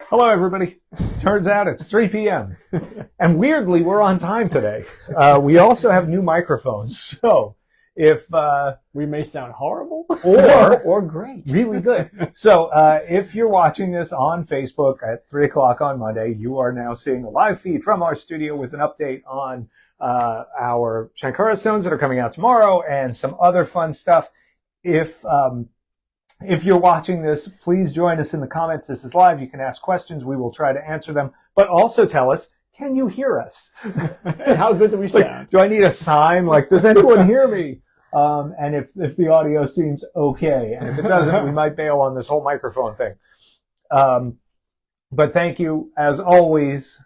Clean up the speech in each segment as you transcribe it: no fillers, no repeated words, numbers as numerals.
Hello, everybody. Turns out it's 3 p.m. And weirdly, we're on time today. We also have new microphones. So if we may sound horrible or great. Really good. So if you're watching this on Facebook at 3 o'clock on Monday, you are now seeing a live feed from our studio with an update on our Sankara stones that are coming out tomorrow and some other fun stuff. If you're watching this, please join us in the comments. This is live. You can ask questions. We will try to answer them. But also tell us, can you hear us? How good do we sound? Like, do I need a sign? Like, does anyone hear me? And if the audio seems okay. And if it doesn't, we might bail on this whole microphone thing. But thank you, as always,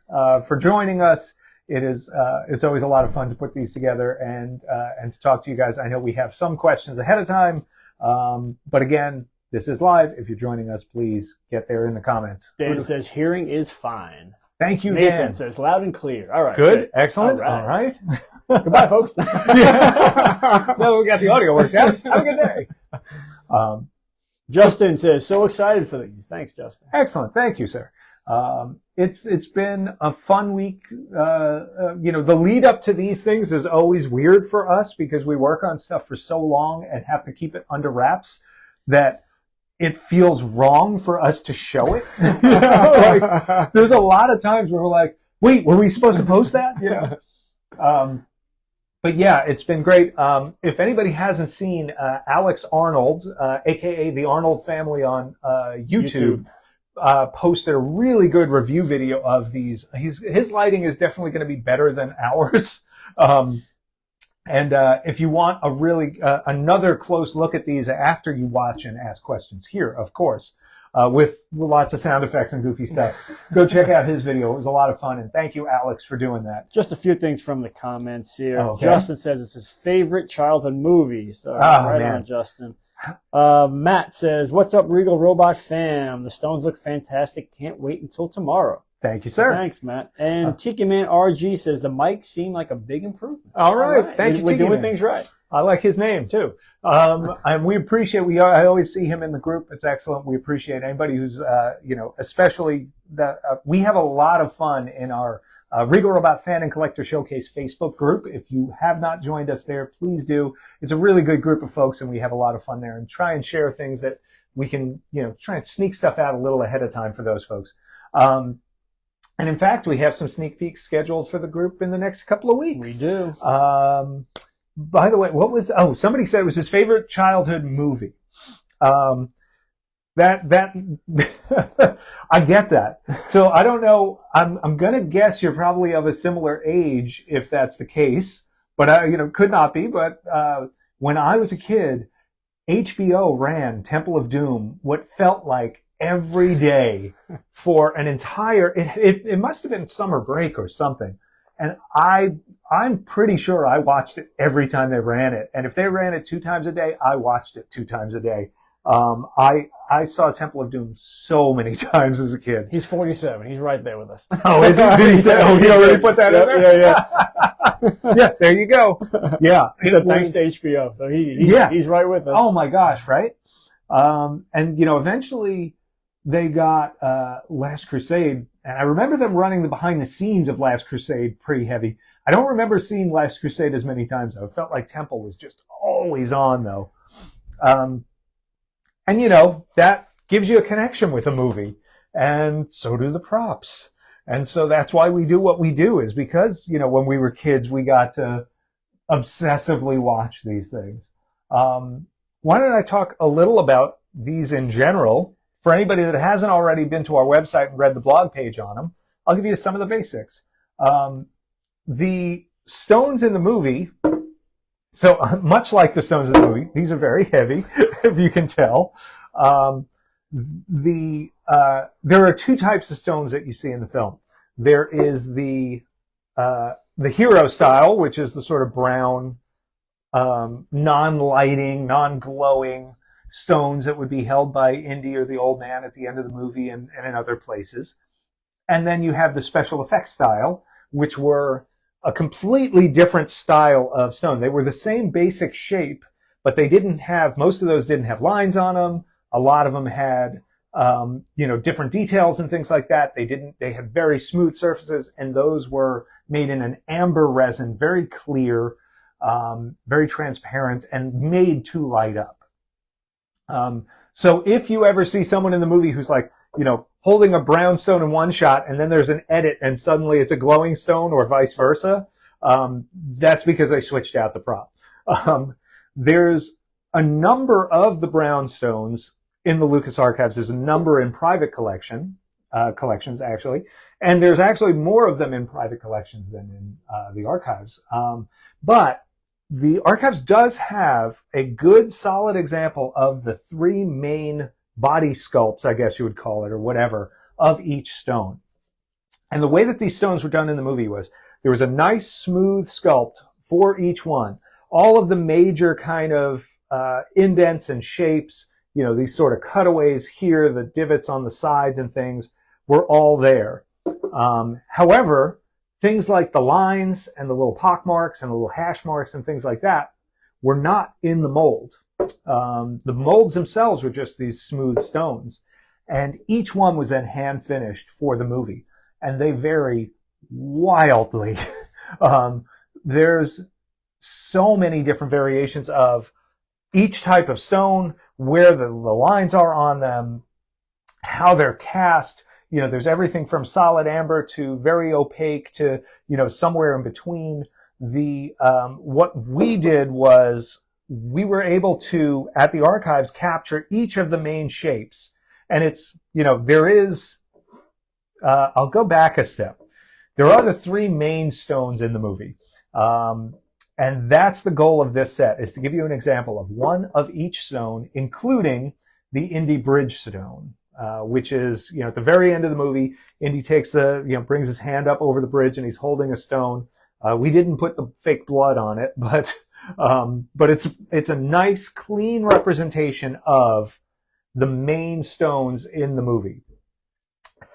for joining us. It's always a lot of fun to put these together and to talk to you guys. I know we have some questions ahead of time. But again, this is live. If you're joining us, please get there in the comments. Dan says hearing is fine. Thank you, Nathan Dan. says loud and clear. All right. Good. Excellent. All right. Goodbye, folks. Now we got the audio worked out. Have a good day. Justin says, so excited for these. Thanks, Justin. Excellent. Thank you, sir. It's been a fun week. The lead up to these things is always weird for us because we work on stuff for so long and have to keep it under wraps that it feels wrong for us to show it. Like, there's a lot of times where we're like, wait, were we supposed to post that? But yeah, it's been great. If anybody hasn't seen Alex Arnold, aka the Arnold family on YouTube. Posted a really good review video of these. His lighting is definitely going to be better than ours. And if you want a really another close look at these after you watch and ask questions here, of course, with lots of sound effects and goofy stuff, go check out his video. It was a lot of fun, and thank you, Alex, for doing that. Just a few things from the comments here. Okay. Justin says it's his favorite childhood movie. So right on, Justin. Matt says, what's up, Regal Robot fam? The stones look fantastic. Can't wait until tomorrow. Thank you, sir. Thanks, Matt. And Tiki Man RG says the mic seemed like a big improvement. All right. Thank you, We're Tiki doing Man. things right. I like his name too. And we appreciate, I always see him in the group. It's excellent. We appreciate anybody who's, especially that we have a lot of fun in our Regal Robot Fan and Collector Showcase Facebook group. If you have not joined us there, please do. It's a really good group of folks, and we have a lot of fun there and try and share things that we can, try and sneak stuff out a little ahead of time for those folks. And in fact, we have some sneak peeks scheduled for the group in the next couple of weeks. We do. By the way, somebody said it was his favorite childhood movie. That I get that. So I don't know. I'm gonna guess you're probably of a similar age if that's the case. But could not be. But when I was a kid, HBO ran Temple of Doom what felt like every day for an entire. It must have been summer break or something. And I'm pretty sure I watched it every time they ran it. And if they ran it 2 times a day, I watched it 2 times a day. I saw Temple of Doom so many times as a kid. He's 47. He's right there with us. Oh, is he? Did he say? Oh, he already put that in there. Yeah. Yeah, there you go. Yeah, he said thanks to HBO. So he's right with us. Oh my gosh, right? And eventually they got Last Crusade, and I remember them running the behind the scenes of Last Crusade pretty heavy. I don't remember seeing Last Crusade as many times though. It felt like Temple was just always on though. And that gives you a connection with a movie, and so do the props. And so that's why we do what we do, is because, when we were kids, we got to obsessively watch these things. Why don't I talk a little about these in general? For anybody that hasn't already been to our website and read the blog page on them, I'll give you some of the basics. The stones in the movie, so much like the stones in the movie, these are very heavy, if you can tell. There are 2 types of stones that you see in the film. There is the hero style, which is the sort of brown, non-lighting, non-glowing stones that would be held by Indy or the old man at the end of the movie and in other places. And then you have the special effects style, which were a completely different style of stone. They were the same basic shape, but they didn't have, most of those didn't have lines on them. A lot of them had, different details and things like that. They had very smooth surfaces, and those were made in an amber resin, very clear, very transparent, and made to light up. So if you ever see someone in the movie who's like, holding a brown stone in one shot, and then there's an edit and suddenly it's a glowing stone, or vice versa, that's because they switched out the prop. There's a number of the brown stones in the Lucas Archives. There's a number in private collections actually, and there's actually more of them in private collections than in the archives. But the archives does have a good, solid example of the three main body sculpts, I guess you would call it, or whatever, of each stone. And the way that these stones were done in the movie was there was a nice, smooth sculpt for each one. All of the major kind of indents and shapes, these sort of cutaways here, the divots on the sides and things, were all there. However, things like the lines and the little pock marks and the little hash marks and things like that were not in the mold. The molds themselves were just these smooth stones, and each one was then hand finished for the movie, and they vary wildly. There's so many different variations of each type of stone, where the lines are on them, how they're cast. There's everything from solid amber to very opaque to, somewhere in between. What we did was we were able to, at the archives, capture each of the main shapes. And it's, I'll go back a step. There are the three main stones in the movie. And that's the goal of this set, is to give you an example of one of each stone, including the Indy Bridge stone. Which is, at the very end of the movie, Indy takes brings his hand up over the bridge and he's holding a stone. We didn't put the fake blood on it, but it's a nice, clean representation of the main stones in the movie.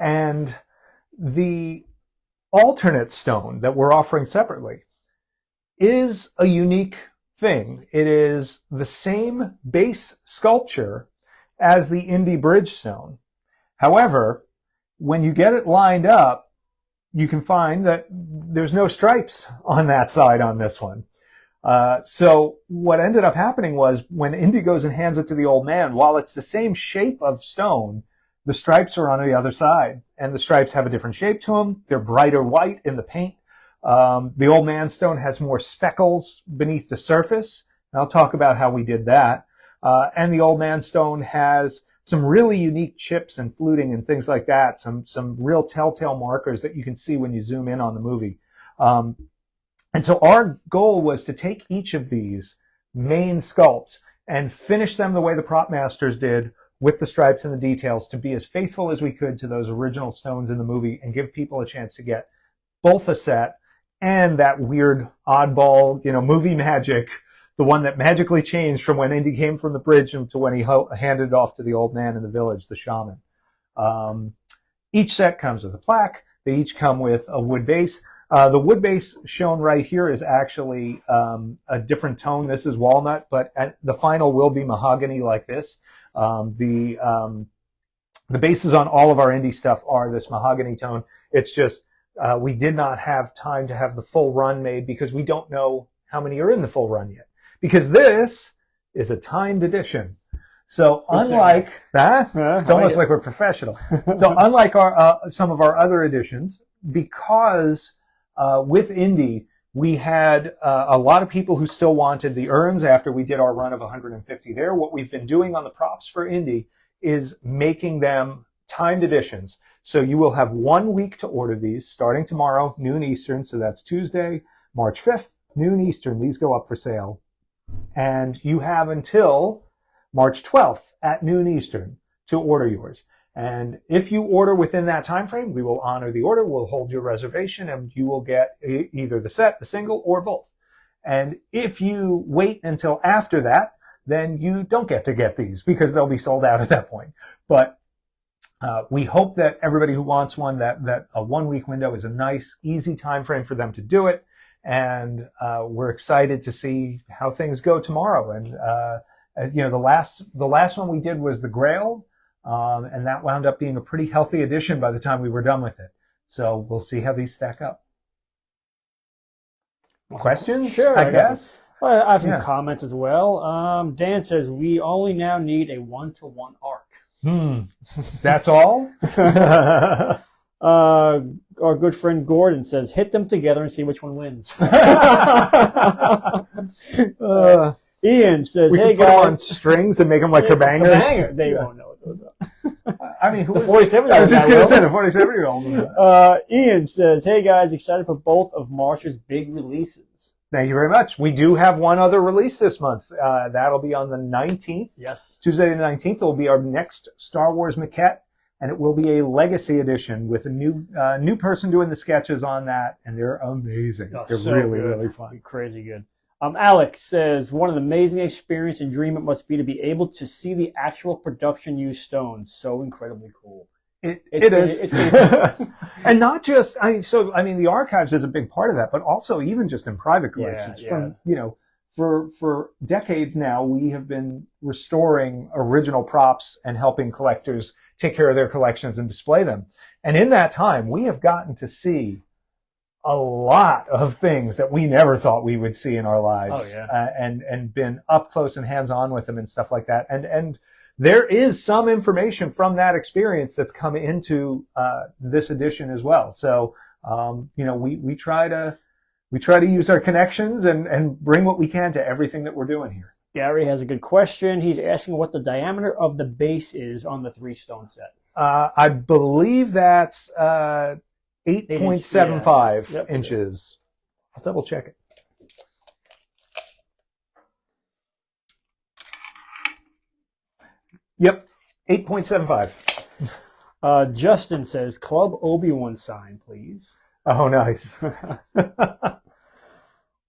And the alternate stone that we're offering separately is a unique thing. It is the same base sculpture as the Indy Bridge stone. However, when you get it lined up, you can find that there's no stripes on that side on this one. So what ended up happening was, when Indy goes and hands it to the old man, while it's the same shape of stone, the stripes are on the other side, and the stripes have a different shape to them. They're brighter white in the paint. The old man stone has more speckles beneath the surface. And I'll talk about how we did that. And the old man stone has some really unique chips and fluting and things like that. Some real telltale markers that you can see when you zoom in on the movie. And so our goal was to take each of these main sculpts and finish them the way the prop masters did, with the stripes and the details, to be as faithful as we could to those original stones in the movie, and give people a chance to get both a set and that weird oddball, movie magic, the one that magically changed from when Indy came from the bridge to when he handed it off to the old man in the village, the shaman. Each set comes with a plaque. They each come with a wood base. The wood base shown right here is actually a different tone. This is walnut, but the final will be mahogany like this. The bases on all of our Indy stuff are this mahogany tone. It's just we did not have time to have the full run made, because we don't know how many are in the full run yet, because this is a timed edition. So unlike that, it's almost like we're professional. So unlike some of our other editions, because with Indy, we had a lot of people who still wanted the urns after we did our run of 150 there. What we've been doing on the props for Indy is making them timed editions. So you will have 1 week to order these, starting tomorrow, noon Eastern. So that's Tuesday, March 5th, noon Eastern. These go up for sale. And you have until March 12th at noon Eastern to order yours. And if you order within that time frame, we will honor the order. We'll hold your reservation, and you will get either the set, the single, or both. And if you wait until after that, then you don't get to get these, because they'll be sold out at that point. But we hope that everybody who wants one, that a 1 week window is a nice, easy time frame for them to do it. And we're excited to see how things go tomorrow. And the last one we did was the Grail, and that wound up being a pretty healthy addition by the time we were done with it. So we'll see how these stack up. Questions? Sure, I guess. Well, I have some comments as well. Dan says we only now need a 1-to-1 arc. That's all? Our good friend Gordon says, hit them together and see which one wins. Ian says, hey guys. Put on strings and make them like kabangers. They won't know what those are. I mean, the 47-year-old. I was just going to say the 47-year-old. Ian says, hey guys, excited for both of Marsh's big releases. Thank you very much. We do have one other release this month. That'll be on the 19th. Yes. Tuesday the 19th. It will be our next Star Wars maquette, and it will be a legacy edition with a new person doing the sketches on that, and they're amazing. Oh, they're so really, good. really fun. Crazy good. Alex says, one of the amazing experience and dream it must be to be able to see the actual production use stones. So incredibly cool. It is. It's pretty cool. And not just, the archives is a big part of that, but also even just in private collections. For decades now, we have been restoring original props and helping collectors take care of their collections and display them. And in that time, we have gotten to see a lot of things that we never thought we would see in our lives. Oh, yeah. And been up close and hands-on with them and stuff like that. And there is some information from that experience that's come into this edition as well. So, we try to use our connections and bring what we can to everything that we're doing here. Gary has a good question. He's asking what the diameter of the base is on the 3-stone set. I believe that's 8.75 inches. I'll double check it. Yep, 8.75. Justin says, Club Obi-Wan sign, please. Oh, nice.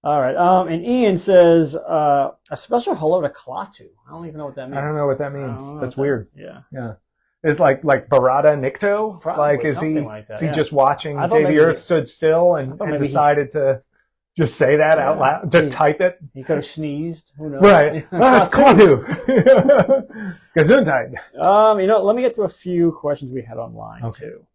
All right. And Ian says, a special hello to Klaatu. I don't even know what that means. I don't know what that means. That's weird. Yeah. It's like Barada Nikto? Probably, is he just watching the Earth stood still and decided to just say that out loud, just type it? He could have sneezed. Who knows? Right. Klaatu. Gesundheit. Let me get to a few questions we had online, too.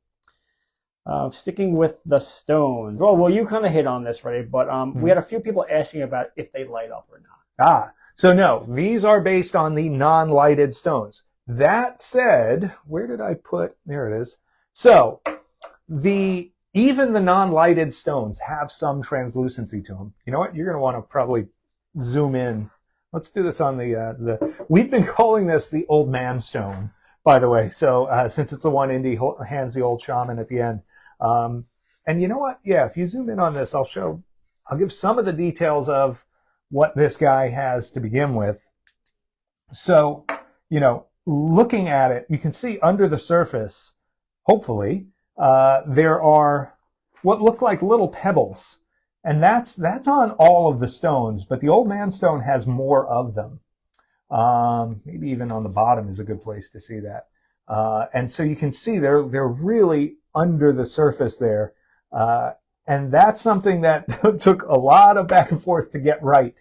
Sticking with the stones. Well, you kind of hit on this, right? But we had a few people asking about if they light up or not. So no, these are based on the non-lighted stones. That said, where did I put? There it is. So even the non-lighted stones have some translucency to them. You know what? You're going to want to probably zoom in. Let's do this on the. We've been calling this the old man stone, by the way. So since it's the one Indy hands the old shaman at the end. And you know what? Yeah, if you zoom in on this, I'll give some of the details of what this guy has to begin with. So, looking at it, you can see under the surface, hopefully, there are what look like little pebbles. And that's on all of the stones, but the old man stone has more of them. Maybe even on the bottom is a good place to see that. And so you can see they're really under the surface there. And that's something that took a lot of back and forth to get right.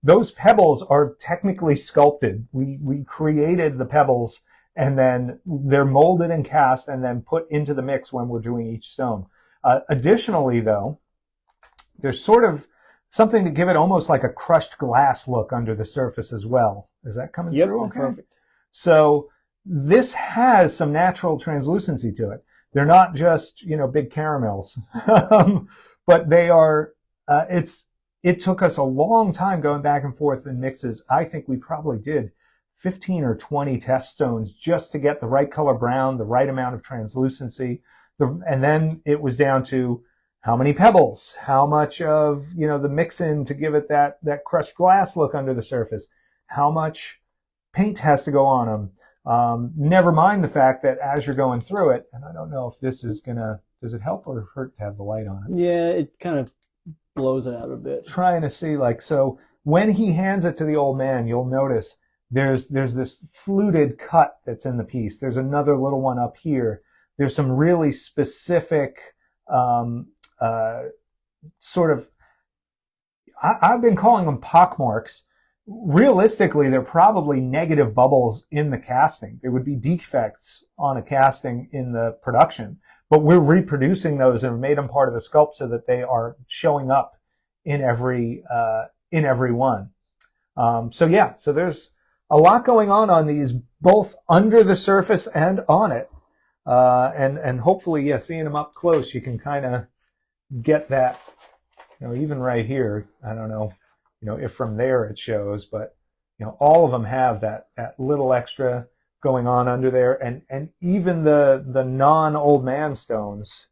Those pebbles are technically sculpted. We created the pebbles, and then they're molded and cast and then put into the mix when we're doing each stone. Additionally, though, there's sort of something to give it almost like a crushed glass look under the surface as well. Is that coming through? Okay. Perfect. So this has some natural translucency to it. They're not just, big caramels, but they are, it took us a long time going back and forth in mixes. I think we probably did 15 or 20 test stones just to get the right color brown, the right amount of translucency. And then it was down to how many pebbles, how much of, the mix-in to give it that crushed glass look under the surface, how much paint has to go on them. Never mind the fact that as you're going through it, and I don't know if this is does it help or hurt to have the light on it? Yeah, it kind of blows it out a bit. Trying to see, so when he hands it to the old man, you'll notice there's this fluted cut that's in the piece. There's another little one up here. There's some really specific sort of, I've been calling them pockmarks realistically, they're probably negative bubbles in the casting. There would be defects on a casting in the production, but we're reproducing those and made them part of the sculpt so that they are showing up in every one. So there's a lot going on these, both under the surface and on it. And hopefully, seeing them up close, you can kind of get that, even right here, I don't know, if from there it shows, but, all of them have that little extra going on under there. And even the non-old man stones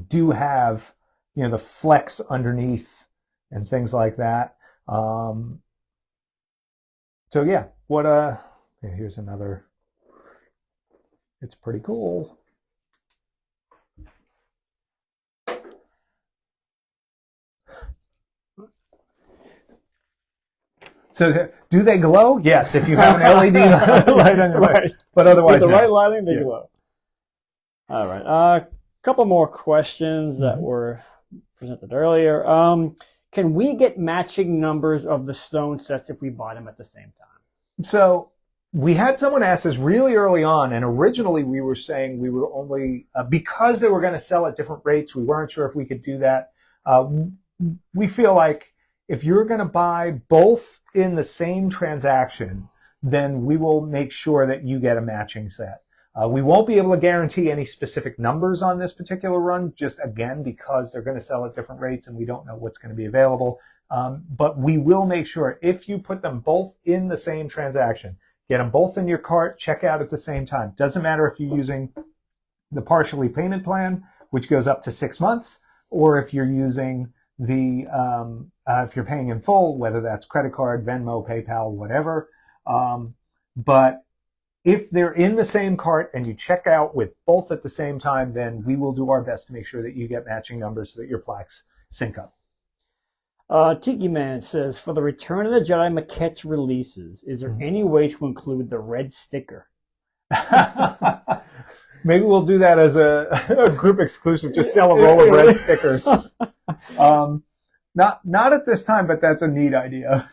do have, the flex underneath and things like that. Here's another. It's pretty cool. So, do they glow? Yes, if you have an LED light on your right. But otherwise, with the right lighting, they glow. All right. A couple more questions that were presented earlier. Can we get matching numbers of the stone sets if we buy them at the same time? So we had someone ask this really early on, and originally we were saying we would only, because they were going to sell at different rates, we weren't sure if we could do that. We feel like if you're going to buy both in the same transaction, then we will make sure that you get a matching set. We won't be able to guarantee any specific numbers on this particular run, just again, because they're going to sell at different rates and we don't know what's going to be available. But we will make sure if you put them both in the same transaction, get them both in your cart, check out at the same time. Doesn't matter if you're using the partially payment plan, which goes up to 6 months, or if you're using the, if you're paying in full, whether that's credit card, Venmo, PayPal, whatever. But if they're in the same cart and you check out with both at the same time, then we will do our best to make sure that you get matching numbers so that your plaques sync up. Tiki Man says, for the Return of the Jedi maquettes releases, is there any way to include the red sticker? Maybe we'll do that as a group exclusive. Just sell a roll of red stickers. Not at this time, but that's a neat idea.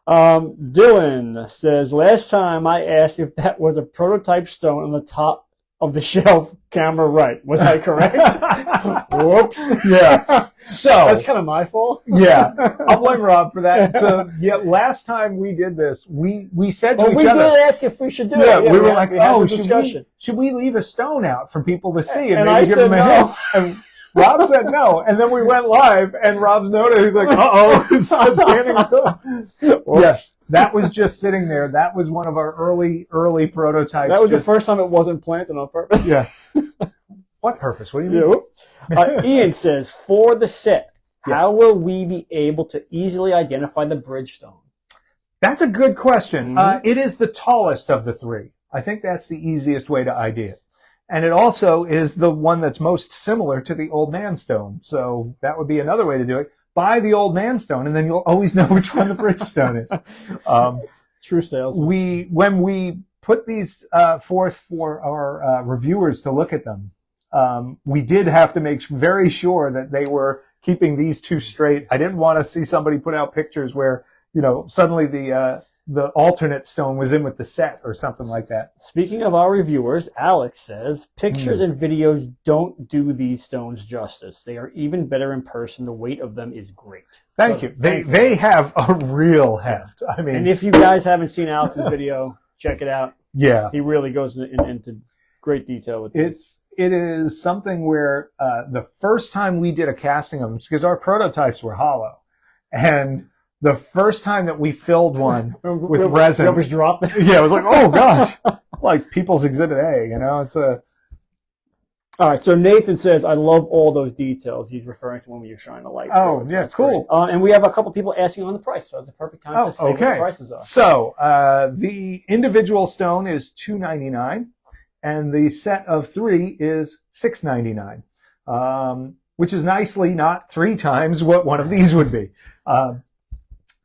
Dylan says, last time I asked if that was a prototype stone on the top of the shelf, camera right. Was I correct? Whoops. Yeah. So that's kind of my fault. Yeah. I'll blame Rob for that. So yeah, last time we did this, we said to each other. We did ask if we should do it. Yeah, we were like, should we leave a stone out for people to see and maybe I give said them a hint? And Rob said no, and then we went live, and Rob's noted, he's like, yes, that was just sitting there. That was one of our early prototypes. That was the first time it wasn't planted on purpose. Yeah. What purpose? What do you mean? Ian says, for the set, how will we be able to easily identify the Bridgestone? That's a good question. It is the tallest of the three. I think that's the easiest way to ID it. And it also is the one that's most similar to the Old Man Stone. So that would be another way to do it. Buy the Old Man Stone, and then you'll always know which one the Bridgestone is. True sales. When we put these forth for our reviewers to look at them, we did have to make very sure that they were keeping these two straight. I didn't want to see somebody put out pictures where, suddenly the alternate stone was in with the set or something like that. Speaking of our reviewers, Alex says, pictures and videos don't do these stones justice. They are even better in person. The weight of them is great. Thank you. They have a real heft. I mean, and if you guys haven't seen Alex's video, check it out. Yeah. He really goes into great detail with this. It is something where the first time we did a casting of them, because our prototypes were hollow, and the first time that we filled one with resin, it was dropping. Yeah, it was like, oh gosh, like People's Exhibit A. It's a. All right, so Nathan says, I love all those details. He's referring to when we were shining a light. Oh, yeah, cool. And we have a couple people asking on the price, so it's a perfect time to say what the prices are. So the individual stone is $299, and the set of 3 is $699, which is nicely not 3 times what one of these would be.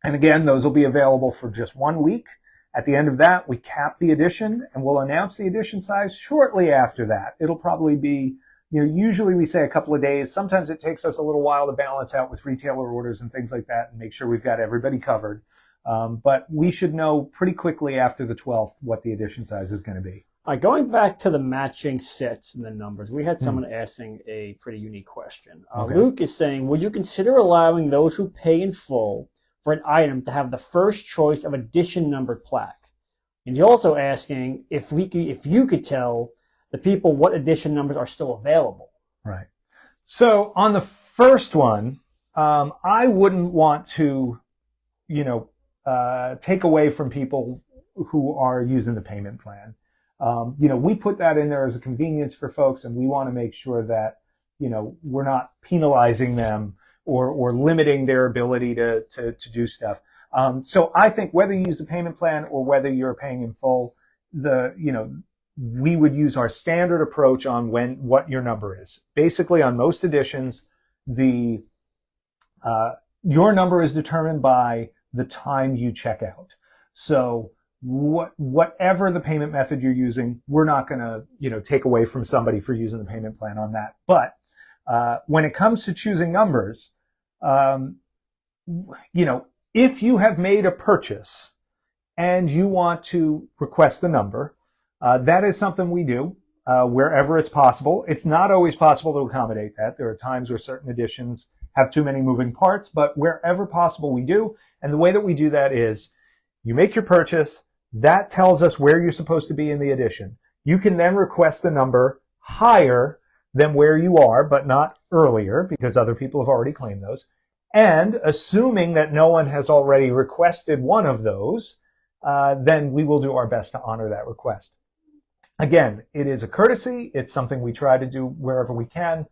And again, those will be available for just 1 week. At the end of that, we cap the edition, and we'll announce the edition size shortly after that. It'll probably be usually we say a couple of days. Sometimes it takes us a little while to balance out with retailer orders and things like that and make sure we've got everybody covered. But we should know pretty quickly after the 12th what the edition size is going to be. Going back to the matching sets and the numbers, we had someone asking a pretty unique question. Okay. Luke is saying, would you consider allowing those who pay in full for an item to have the first choice of edition numbered plaque? And he's also asking if you could tell the people what edition numbers are still available. Right. So on the first one, I wouldn't want to, take away from people who are using the payment plan. We put that in there as a convenience for folks, and we want to make sure that, we're not penalizing them or limiting their ability to do stuff. So I think whether you use the payment plan or whether you're paying in full, we would use our standard approach on what your number is. Basically, on most editions, your number is determined by the time you check out. So whatever the payment method you're using, we're not going to take away from somebody for using the payment plan on that. But when it comes to choosing numbers, if you have made a purchase and you want to request a number, that is something we do wherever it's possible. It's not always possible to accommodate that. There are times where certain editions have too many moving parts, but wherever possible we do. And the way that we do that is you make your purchase. That tells us where you're supposed to be in the edition. You can then request a number higher than where you are, but not earlier, because other people have already claimed those. And assuming that no one has already requested one of those, then we will do our best to honor that request. Again, it is a courtesy. It's something we try to do wherever we can.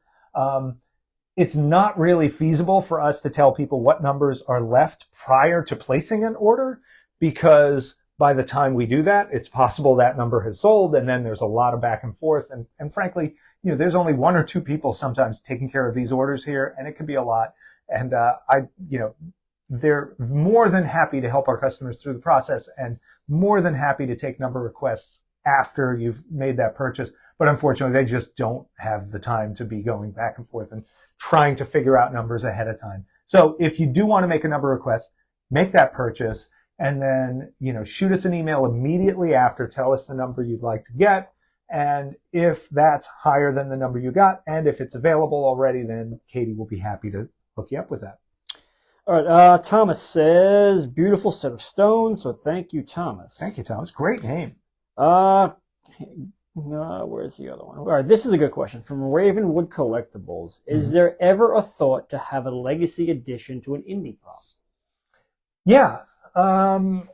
It's not really feasible for us to tell people what numbers are left prior to placing an order, because by the time we do that, it's possible that number has sold, and then there's a lot of back and forth. And frankly, there's only one or two people sometimes taking care of these orders here, and it can be a lot. And they're more than happy to help our customers through the process, and more than happy to take number requests after you've made that purchase. But unfortunately, they just don't have the time to be going back and forth and trying to figure out numbers ahead of time. So if you do want to make a number request, make that purchase, and then, shoot us an email immediately after. Tell us the number you'd like to get. And if that's higher than the number you got, and if it's available already, then Katie will be happy to hook you up with that. All right. Thomas says, beautiful set of stones. So thank you, Thomas. Thank you, Thomas. Great name. Where's the other one? All right. This is a good question from Ravenwood Collectibles. Is there ever a thought to have a legacy edition to an indie prop? Yeah. And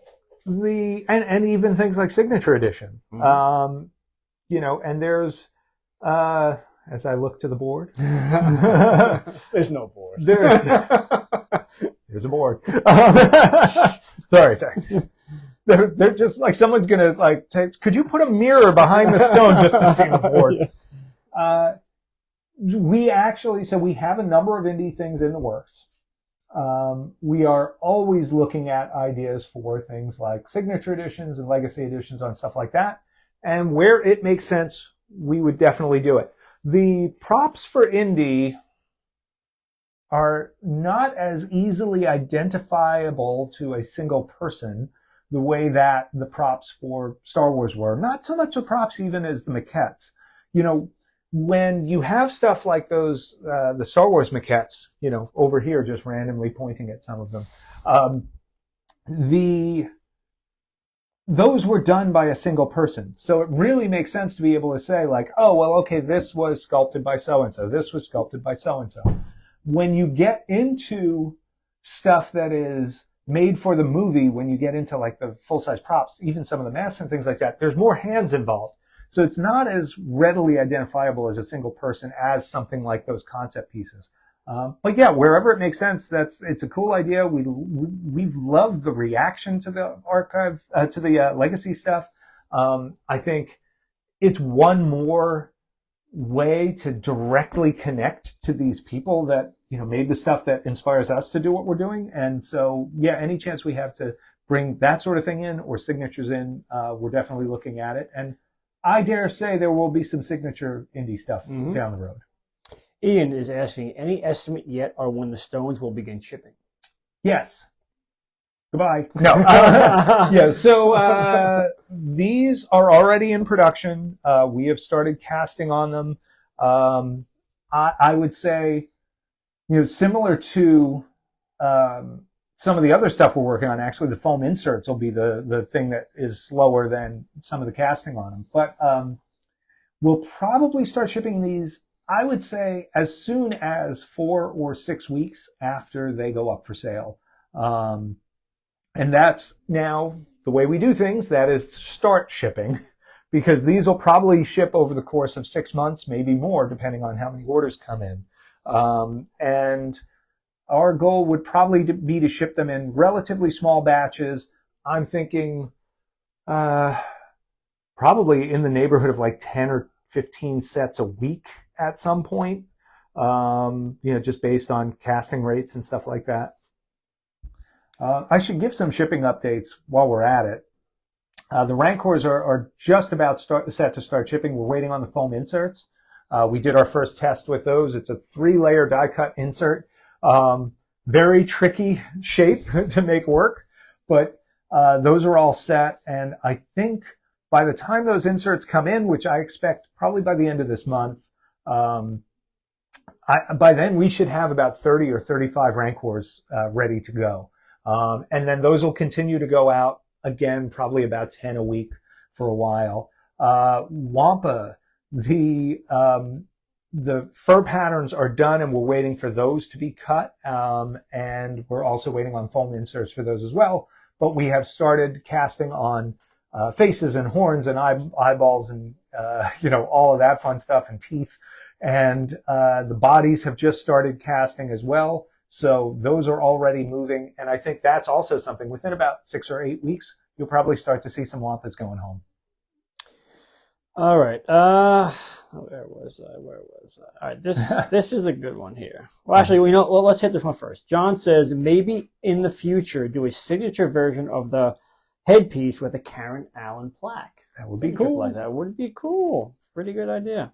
even things like signature edition. And there's, as I look to the board, there's no board. There's a board. Sorry. They're just like, someone's gonna say, could you put a mirror behind the stone just to see the board? We have a number of indie things in the works. We are always looking at ideas for things like signature editions and legacy editions on stuff like that. And where it makes sense, we would definitely do it. The props for indie are not as easily identifiable to a single person the way that the props for Star Wars were. Not so much the props even as the maquettes. When you have stuff like those, the Star Wars maquettes, over here, just randomly pointing at some of them, those were done by a single person. So it really makes sense to be able to say this was sculpted by so-and-so. This was sculpted by so-and-so. When you get into stuff that is made for the movie, when you get into like the full-size props, even some of the masks and things like that, there's more hands involved. So it's not as readily identifiable as a single person as something like those concept pieces. But yeah, wherever it makes sense, it's a cool idea. We've loved the reaction to the archive, to the legacy stuff. I think it's one more way to directly connect to these people that made the stuff that inspires us to do what we're doing. And so yeah, any chance we have to bring that sort of thing in or signatures in, we're definitely looking at it. And I dare say there will be some signature indie stuff down the road. Ian is asking, any estimate yet on when the Stones will begin shipping? Yes. Goodbye. No. Yeah, so these are already in production. We have started casting on them. I would say, similar to some of the other stuff we're working on, actually, the foam inserts will be the thing that is slower than some of the casting on them. But we'll probably start shipping these, I would say, as soon as 4 or 6 weeks after they go up for sale. And that's now the way we do things. That is to start shipping, because these will probably ship over the course of 6 months, maybe more, depending on how many orders come in. And our goal would probably be to ship them in relatively small batches. I'm thinking probably in the neighborhood of like 10 or 15 sets a week at some point, just based on casting rates and stuff like that. I should give some shipping updates while we're at it. The Rancors are just about set to start shipping. We're waiting on the foam inserts. We did our first test with those. It's a 3-layer die-cut insert. Very tricky shape to make work, but those are all set. And I think by the time those inserts come in, which I expect probably by the end of this month, by then we should have about 30 or 35 Rancors ready to go. And then those will continue to go out again, probably about 10 a week for a while. Wampa, the fur patterns are done, and we're waiting for those to be cut. And we're also waiting on foam inserts for those as well. But we have started casting on faces and horns and eyeballs and all of that fun stuff, and teeth. And the bodies have just started casting as well. So those are already moving, and I think that's also something. Within about 6 or 8 weeks, you'll probably start to see some Wampas going home. All right. Where was I? All right. This is a good one here. Well, actually, let's hit this one first. John says, maybe in the future do a signature version of the headpiece with a Karen Allen plaque. That would be cool. Like that would be cool. Pretty good idea.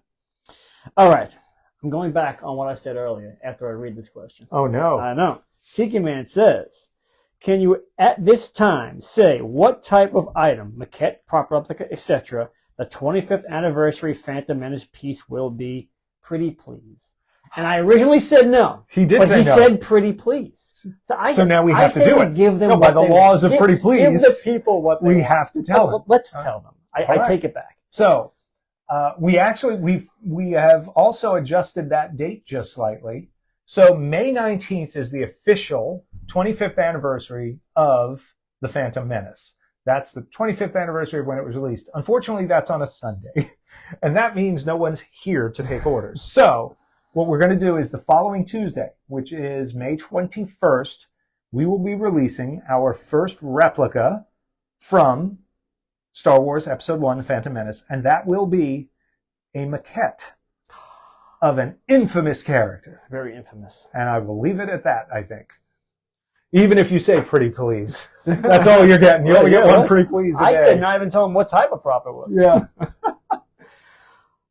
All right. I'm going back on what I said earlier after I read this question. Oh, no. I know. Tiki Man says, can you at this time say what type of item, maquette, prop replica, etc., the 25th anniversary Phantom Menace piece will be? Pretty please. And I originally said no. He did but say he no. said pretty please. So now we have to do it. Give them no, by the laws of pretty please. Give the people what they we have to tell them. Let's tell them. I take it back. So we have also adjusted that date just slightly. So May 19th is the official 25th anniversary of the Phantom Menace. That's the 25th anniversary of when it was released. Unfortunately, that's on a Sunday. And that means no one's here to take orders. So what we're going to do is the following Tuesday, which is May 21st, we will be releasing our first replica from Star Wars Episode 1, The Phantom Menace. And that will be a maquette of an infamous character. Very infamous. And I will leave it at that, I think. Even if you say pretty please. That's all you're getting. You only get one pretty please a day. I said not even tell them what type of prop it was. Yeah.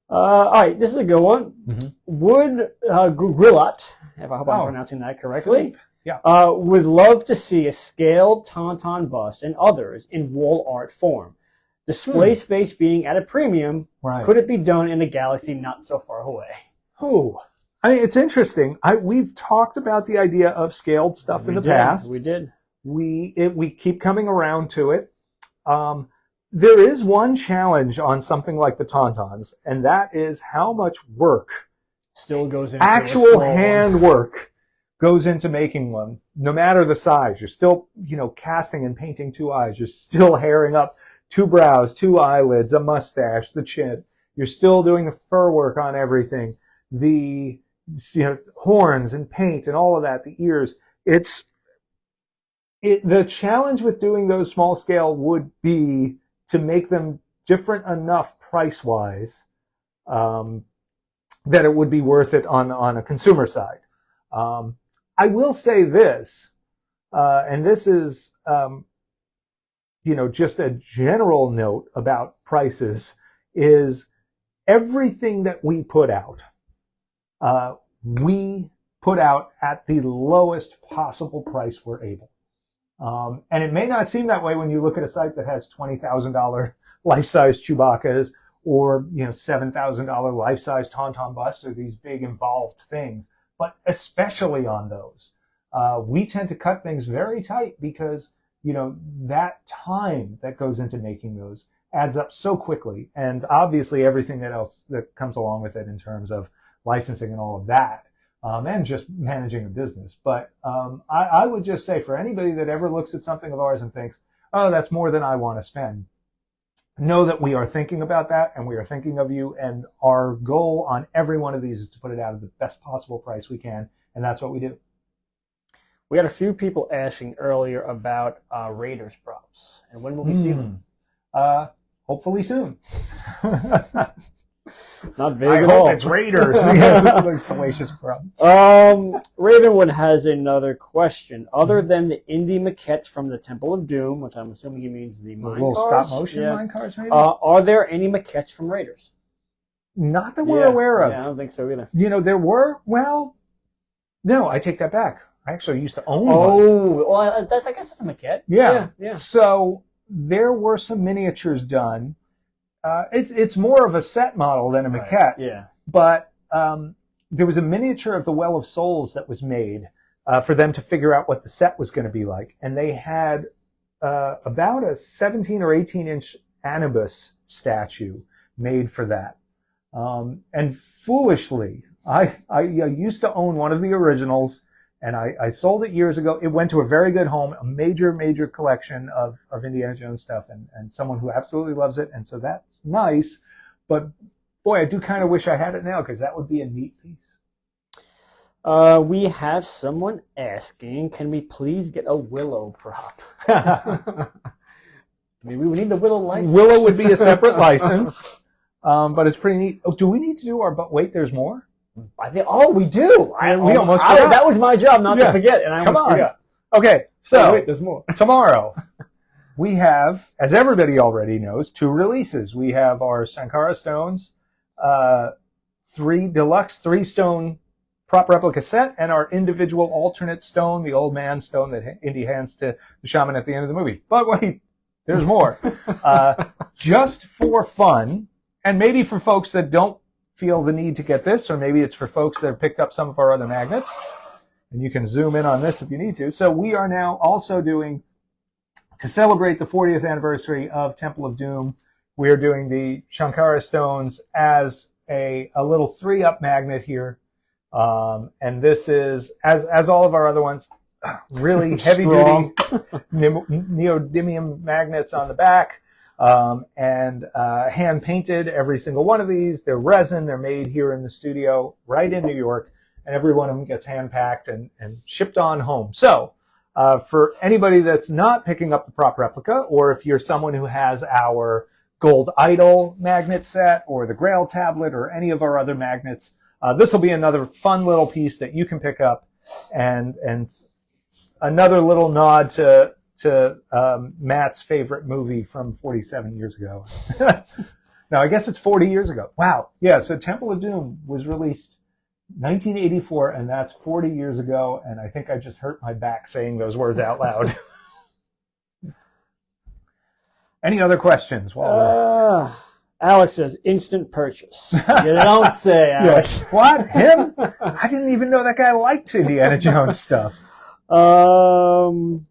All right, this is a good one. Mm-hmm. Would Grillat, I hope I'm pronouncing that correctly, would love to see a scaled Tauntaun bust and others in wall art form. Display space being at a premium, could it be done in a galaxy not so far away? I mean, it's interesting. We've talked about the idea of scaled stuff in the past. We did. We keep coming around to it. There is one challenge on something like the Tauntauns, and that is how much work still goes into actual hand work goes into making one, no matter the size. You're still, casting and painting 2 eyes. You're still hairing up 2 brows, 2 eyelids, a mustache, the chin. You're still doing the fur work on everything. The horns and paint and all of that, the ears. The challenge with doing those small scale would be to make them different enough price-wise that it would be worth it on a consumer side. I will say this, and this is, just a general note about prices. is everything that we put out at the lowest possible price we're able. And it may not seem that way when you look at a site that has $20,000 life-size Chewbacca's or $7,000 life-size Tauntaun busts or these big involved things. But especially on those, we tend to cut things very tight because that time that goes into making those adds up so quickly, and obviously everything else that comes along with it in terms of licensing and all of that. And just managing a business. But I would just say for anybody that ever looks at something of ours and thinks, oh, that's more than I want to spend, know that we are thinking about that and we are thinking of you. And our goal on every one of these is to put it out at the best possible price we can. And that's what we do. We had a few people asking earlier about Raiders props. And when will we see them? Hopefully soon. Not big at all. It's Raiders. Yeah, it's salacious problem. Ravenwood has another question. Other than the indie maquettes from the Temple of Doom, which I'm assuming he means the mine little cars, stop motion mine cars, maybe? Are there any maquettes from Raiders? Not that we're aware of. Yeah, I don't think so either. There were. Well, no, I take that back. I actually used to own one. Well, I guess that's a maquette. Yeah. Yeah. So there were some miniatures done. It's more of a set model than a maquette. Right. Yeah. But there was a miniature of the Well of Souls that was made for them to figure out what the set was going to be like. And they had about a 17 or 18-inch Anubis statue made for that. And foolishly, I used to own one of the originals, and I sold it years ago. It went to a very good home, a major, major collection of Indiana Jones stuff, and someone who absolutely loves it. And so that's nice. But boy, I do kind of wish I had it now because that would be a neat piece. We have someone asking, can we please get a Willow prop? We need the Willow license. Willow would be a separate license, but it's pretty neat. Oh, do we need to do our But Wait, There's More? I think. Oh, we do. We almost forgot. That was my job not to forget, and I almost forgot. Okay, so wait, there's more. Tomorrow we have, as everybody already knows, 2 releases. We have our Sankara stones, 3 deluxe 3-stone prop replica set, and our individual alternate stone, the old man stone that Indy hands to the shaman at the end of the movie. But wait, there's more. Just for fun, and maybe for folks that don't feel the need to get this, or maybe it's for folks that have picked up some of our other magnets, and you can zoom in on this if you need to. So we are now also doing, to celebrate the 40th anniversary of Temple of Doom, we are doing the Sankara stones as a little 3-up magnet here. And this is, as all of our other ones, really heavy-duty neodymium magnets on the back. And hand-painted, every single one of these. They're resin. They're made here in the studio right in New York. And every one of them gets hand-packed and shipped on home. So for anybody that's not picking up the prop replica, or if you're someone who has our Gold Idol magnet set or the Grail tablet or any of our other magnets, this will be another fun little piece that you can pick up, and another little nod to Matt's favorite movie from 47 years ago. Now, I guess it's 40 years ago. Wow. Yeah, so Temple of Doom was released 1984, and that's 40 years ago, and I think I just hurt my back saying those words out loud. Any other questions? Alex says, instant purchase. You don't say, Alex. Yes. What? Him? I didn't even know that guy liked Indiana Jones stuff. Dylan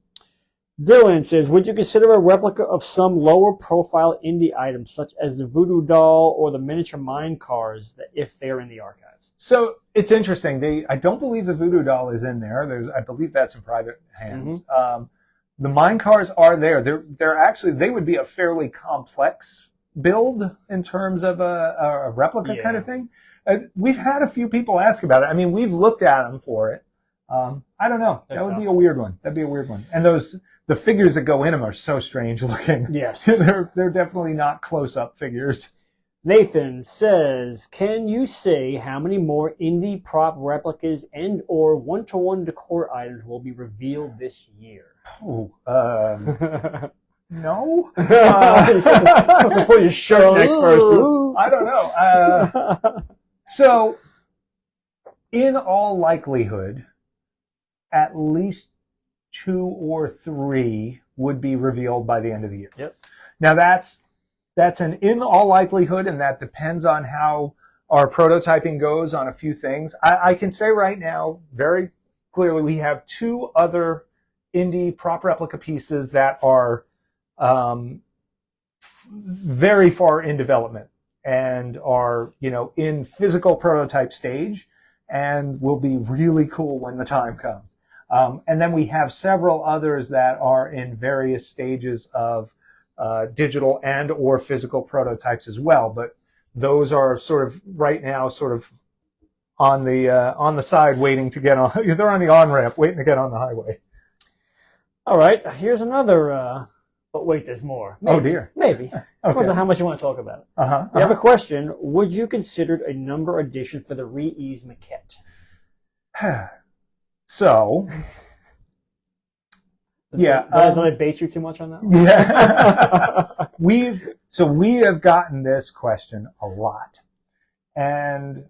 says, would you consider a replica of some lower profile indie items such as the Voodoo doll or the miniature mine cars if they're in the archives? So it's interesting. I don't believe the Voodoo doll is in there. I believe that's in private hands. Mm-hmm. The mine cars are there. They're actually, they would be a fairly complex build in terms of a replica kind of thing. We've had a few people ask about it. I mean, we've looked at them for it. I don't know. That would be a weird one. That'd be a weird one. And the figures that go in them are so strange looking. Yes. They're definitely not close-up figures. Nathan says, can you say how many more indie prop replicas and or one-to-one decor items will be revealed this year? No. You're supposed to put your shirt neck first. I don't know. So, in all likelihood, at least 2 or 3 would be revealed by the end of the year. Yep. Now that's an in all likelihood, and that depends on how our prototyping goes on a few things. I can say right now, very clearly, we have 2 other indie prop replica pieces that are very far in development and are, in physical prototype stage, and will be really cool when the time comes. And then we have several others that are in various stages of digital and or physical prototypes as well. But those are sort of right now sort of on the side, waiting to get on. They're on the on-ramp, waiting to get on the highway. All right, here's another. But wait, there's more. Maybe, oh dear. Maybe. Depends on how much you want to talk about it. We have a question. Would you consider a number edition for the Re-Ease maquette? So, yeah. Did I bait you too much on that one? Yeah. we have gotten this question a lot, and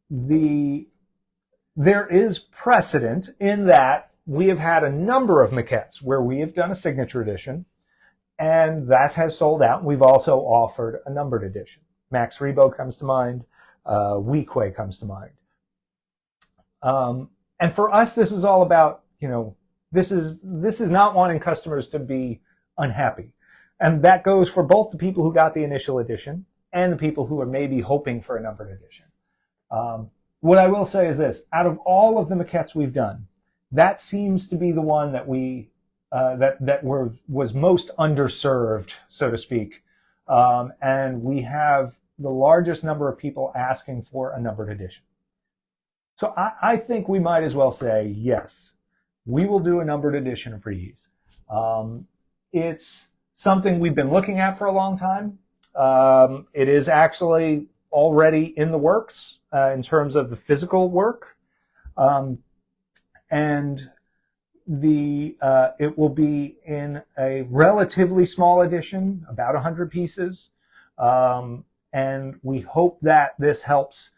there is precedent in that we have had a number of maquettes where we have done a signature edition, and that has sold out. We've also offered a numbered edition. Max Rebo comes to mind. Weequay comes to mind. And for us, this is all about, this is not wanting customers to be unhappy. And that goes for both the people who got the initial edition and the people who are maybe hoping for a numbered edition. What I will say is this: out of all of the maquettes we've done, that seems to be the one that was most underserved, so to speak. And we have the largest number of people asking for a numbered edition. So I think we might as well say, yes, we will do a numbered edition of Re-Ease. It's something we've been looking at for a long time. It is actually already in the works in terms of the physical work. And it will be in a relatively small edition, about 100 pieces. And we hope that this helps,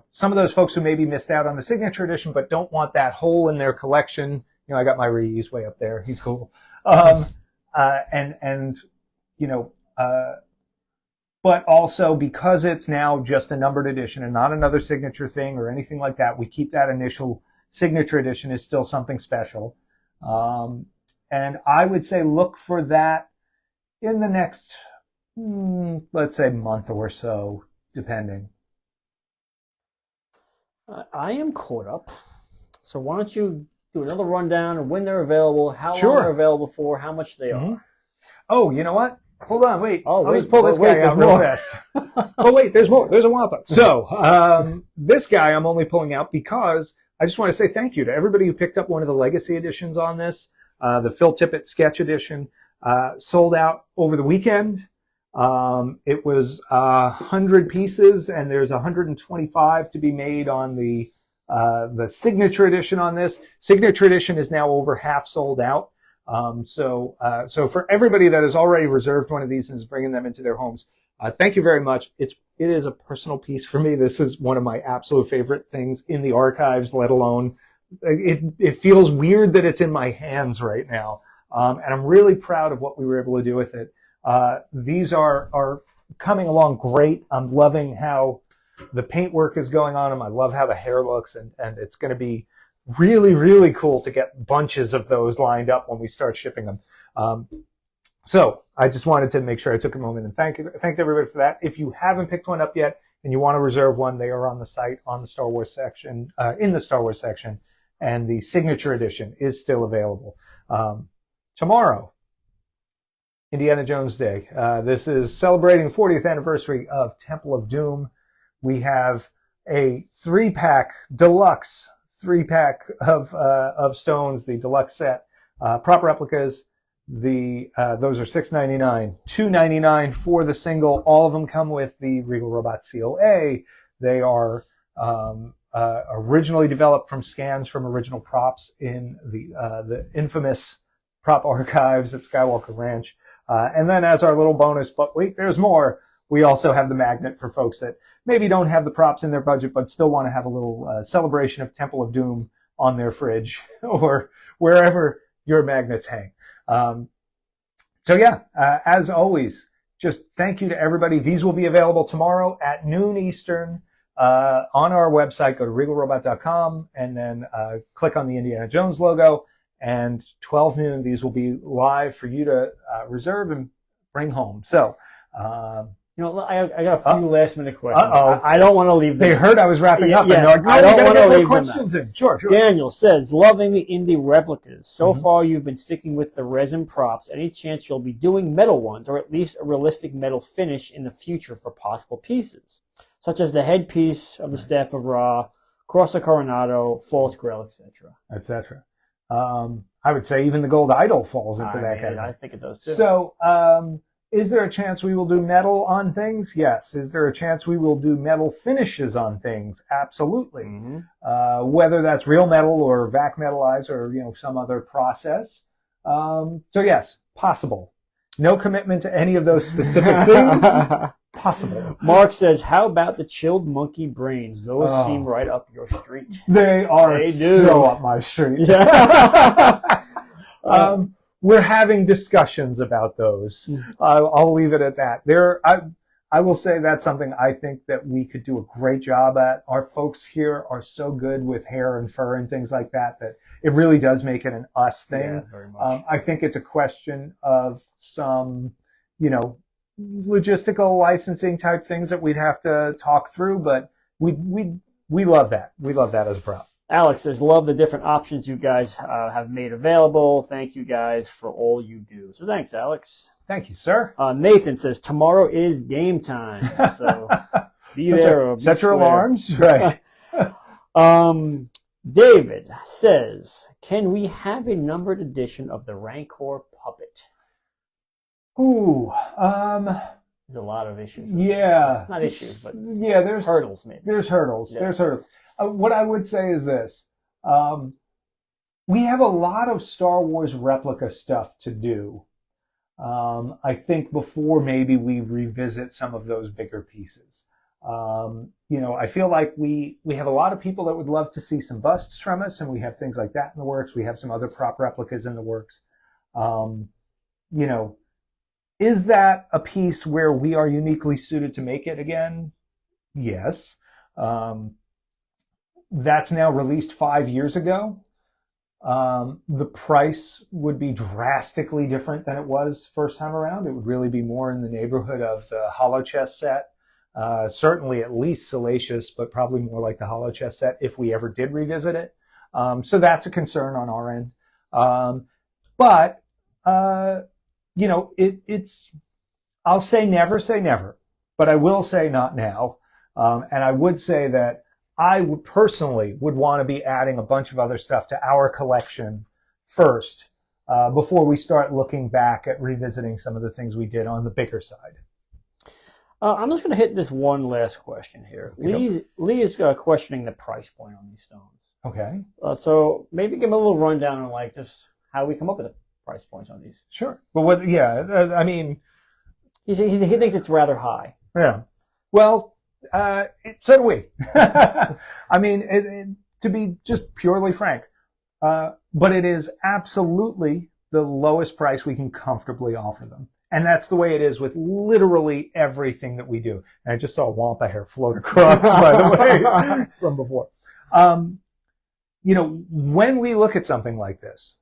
some of those folks who maybe missed out on the signature edition but don't want that hole in their collection. I got my Re-Ease way up there. He's cool. But also because it's now just a numbered edition and not another signature thing or anything like that, we keep that initial signature edition is still something special. And I would say look for that in the next, let's say, month or so, depending. I am caught up. So why don't you do another rundown of when they're available, how long they're available for, how much they are. Oh, you know what? Hold on, wait. I'll just pull this guy out real fast. Oh, wait, there's more. There's a wampa. So, this guy I'm only pulling out because I just want to say thank you to everybody who picked up one of the legacy editions on this. The Phil Tippett sketch edition sold out over the weekend. It was 100 pieces, and there's 125 to be made on the signature edition on this. Signature edition is now over half sold out. So for everybody that has already reserved one of these and is bringing them into their homes, thank you very much. It is a personal piece for me. This is one of my absolute favorite things in the archives, let alone it feels weird that it's in my hands right now. And I'm really proud of what we were able to do with it. These are coming along great. I'm loving how the paintwork is going on them. I love how the hair looks, and it's going to be really, really cool to get bunches of those lined up when we start shipping them. So I just wanted to make sure I took a moment and thanked everybody for that. If you haven't picked one up yet and you want to reserve one, they are on the site on the Star Wars section, in the Star Wars section, and the signature edition is still available. Tomorrow, Indiana Jones Day. This is celebrating 40th anniversary of Temple of Doom. We have a deluxe three-pack of stones, the deluxe set, prop replicas. Those are $6.99, $2.99 for the single. All of them come with the Regal Robot COA. They are originally developed from scans from original props in the infamous prop archives at Skywalker Ranch. And then as our little bonus, but wait, there's more. We also have the magnet for folks that maybe don't have the props in their budget, but still want to have a little celebration of Temple of Doom on their fridge or wherever your magnets hang. So yeah, as always, just thank you to everybody. These will be available tomorrow at noon Eastern on our website. Go to regalrobot.com and then click on the Indiana Jones logo. And 12 noon, these will be live for you to reserve and bring home. So, I got a few last minute questions. I don't want to leave them. They heard I was wrapping up. Yes, and I don't want to leave questions them in. Sure. Daniel says, loving the indie replicas. So far, you've been sticking with the resin props. Any chance you'll be doing metal ones, or at least a realistic metal finish in the future for possible pieces, such as the headpiece of the Staff of Ra, Cross of Coronado, False Grail, etc.? Etc. I would say even the Gold Idol falls into that category. I think it does too. So, is there a chance we will do metal on things? Yes. Is there a chance we will do metal finishes on things? Absolutely. Whether that's real metal or vac metallized or some other process. So yes, possible. No commitment to any of those specific things. Possible. Mark says, how about the chilled monkey brains? Those seem right up your street. They are so up my street. We're having discussions about those. I'll leave it at that. I will say that's something I think that we could do a great job at. Our folks here are so good with hair and fur and things like that it really does make it an us thing. Yeah, very much. I think it's a question of some, logistical licensing type things that we'd have to talk through, but we love that. We love that as a prop. Alex says, love the different options you guys have made available. Thank you guys for all you do. So thanks, Alex. Thank you, sir. Nathan says, tomorrow is game time. So be there or be set your square. alarms. Right. David says, can we have a numbered edition of the Rancor puppet? Ooh. There's a lot of issues. Yeah. Not issues, but there's hurdles maybe. There's hurdles. Yeah. There's hurdles. What I would say is this. We have a lot of Star Wars replica stuff to do. I think before maybe we revisit some of those bigger pieces. I feel like we have a lot of people that would love to see some busts from us, and we have things like that in the works. We have some other prop replicas in the works. Is that a piece where we are uniquely suited to make it again? Yes. That's now released 5 years ago. The price would be drastically different than it was first time around. It would really be more in the neighborhood of the Hollow Chest set. Certainly at least Salacious, but probably more like the Hollow Chest set if we ever did revisit it. So that's a concern on our end. It's, I'll say never, but I will say not now. And I would say that I would personally want to be adding a bunch of other stuff to our collection first, before we start looking back at revisiting some of the things we did on the bigger side. I'm just going to hit this one last question here. Lee is questioning the price point on these stones. Okay. So maybe give him a little rundown on just how we come up with the price points on these. Sure. Well, I mean, he thinks it's rather high. Yeah. Well, so do we. I mean, to be just purely frank, but it is absolutely the lowest price we can comfortably offer them. And that's the way it is with literally everything that we do. And I just saw a Wampa hair float across, by the way, from before. When we look at something like this,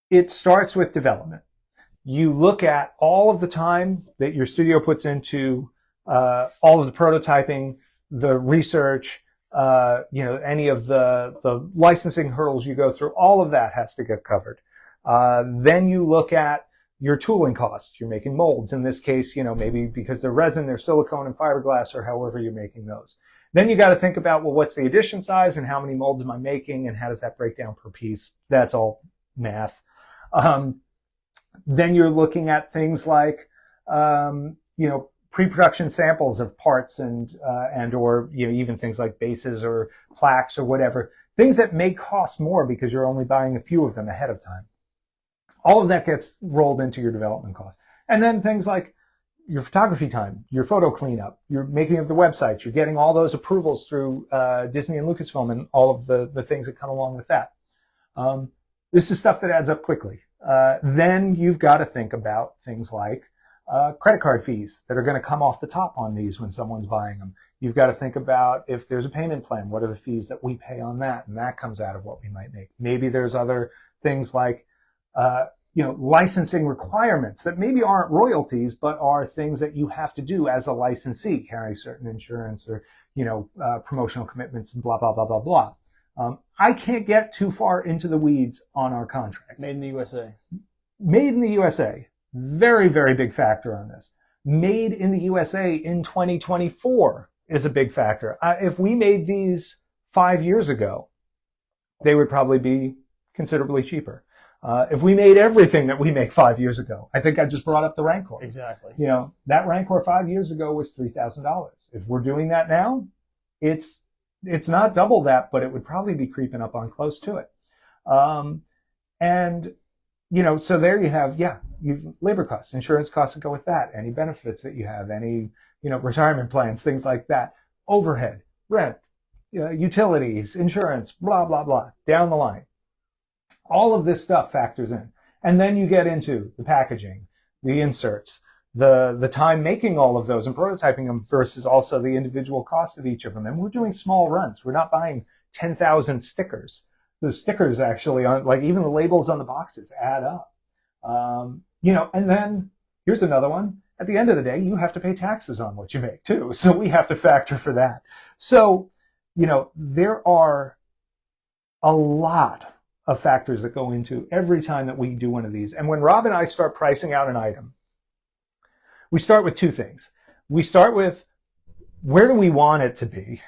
it starts with development. You look at all of the time that your studio puts into all of the prototyping, the research, any of the licensing hurdles you go through, all of that has to get covered. Then you look at your tooling costs. You're making molds. In this case, maybe because they're resin, they're silicone and fiberglass, or however you're making those. Then you got to think about, well, what's the edition size and how many molds am I making and how does that break down per piece? That's all math. Then you're looking at things like, pre-production samples of parts and or even things like bases or plaques or whatever, things that may cost more because you're only buying a few of them ahead of time. All of that gets rolled into your development cost. And then things like your photography time, your photo cleanup, your making of the websites, you're getting all those approvals through Disney and Lucasfilm and all of the things that come along with that. This is stuff that adds up quickly. Then you've got to think about things like credit card fees that are going to come off the top on these when someone's buying them. You've got to think about if there's a payment plan, what are the fees that we pay on that? And that comes out of what we might make. Maybe there's other things like, licensing requirements that maybe aren't royalties, but are things that you have to do as a licensee, carry certain insurance or, promotional commitments and blah, blah, blah, blah, blah. I can't get too far into the weeds on our contract. Made in the USA. Made in the USA. Very, very big factor on this. Made in the USA in 2024 is a big factor. If we made these 5 years ago, they would probably be considerably cheaper. If we made everything that we make 5 years ago, I think I just brought up the Rancor. Exactly. That Rancor 5 years ago was $3,000. If we're doing that now, it's not double that, but it would probably be creeping up on close to it. So there you have, labor costs, insurance costs that go with that, any benefits that you have, any, retirement plans, things like that, overhead, rent, utilities, insurance, blah, blah, blah, down the line. All of this stuff factors in. And then you get into the packaging, the inserts, the time making all of those and prototyping them versus also the individual cost of each of them. And we're doing small runs. We're not buying 10,000 stickers. The stickers actually, even the labels on the boxes add up. And then here's another one. At the end of the day, you have to pay taxes on what you make too. So we have to factor for that. So, there are a lot of factors that go into every time that we do one of these. And when Rob and I start pricing out an item, we start with two things. We start with where do we want it to be?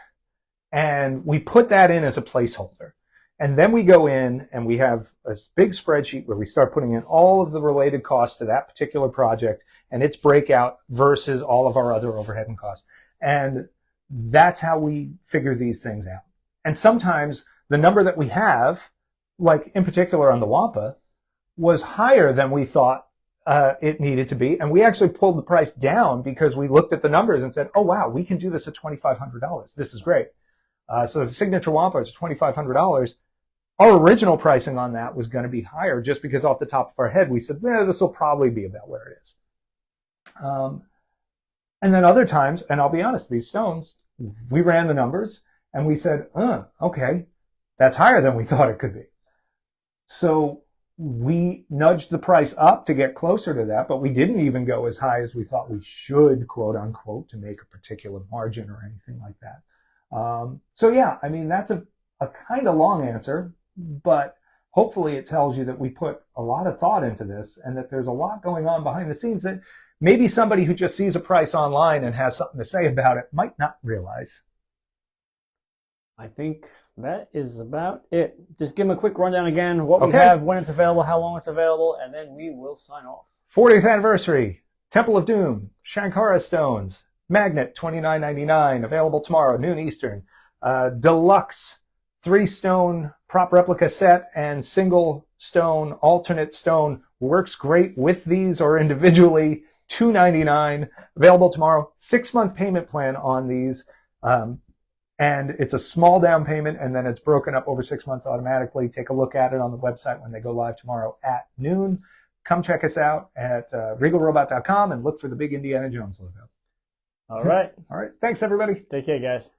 And we put that in as a placeholder. And then we go in and we have a big spreadsheet where we start putting in all of the related costs to that particular project and its breakout versus all of our other overhead and costs. And that's how we figure these things out. And sometimes the number that we have, like in particular on the Wampa, was higher than we thought it needed to be. And we actually pulled the price down because we looked at the numbers and said, oh, wow, we can do this at $2,500. This is great. So the Signature Wampa is $2,500. Our original pricing on that was going to be higher just because off the top of our head, we said, this will probably be about where it is. And then other times, and I'll be honest, these stones, we ran the numbers and we said, okay, that's higher than we thought it could be. So we nudged the price up to get closer to that, but we didn't even go as high as we thought we should, quote unquote, to make a particular margin or anything like that. That's a kind of long answer, but hopefully it tells you that we put a lot of thought into this and that there's a lot going on behind the scenes that maybe somebody who just sees a price online and has something to say about it might not realize. I think that is about it. Just give them a quick rundown again, what we have, when it's available, how long it's available, and then we will sign off. 40th anniversary, Temple of Doom, Sankara stones, magnet, $29.99, available tomorrow, noon Eastern. Deluxe 3-stone prop replica set and single stone, alternate stone, works great with these or individually, $2.99, available tomorrow. 6-month payment plan on these. And it's a small down payment, and then it's broken up over 6 months automatically. Take a look at it on the website when they go live tomorrow at noon. Come check us out at regalrobot.com and look for the big Indiana Jones logo. All right. All right. Thanks, everybody. Take care, guys.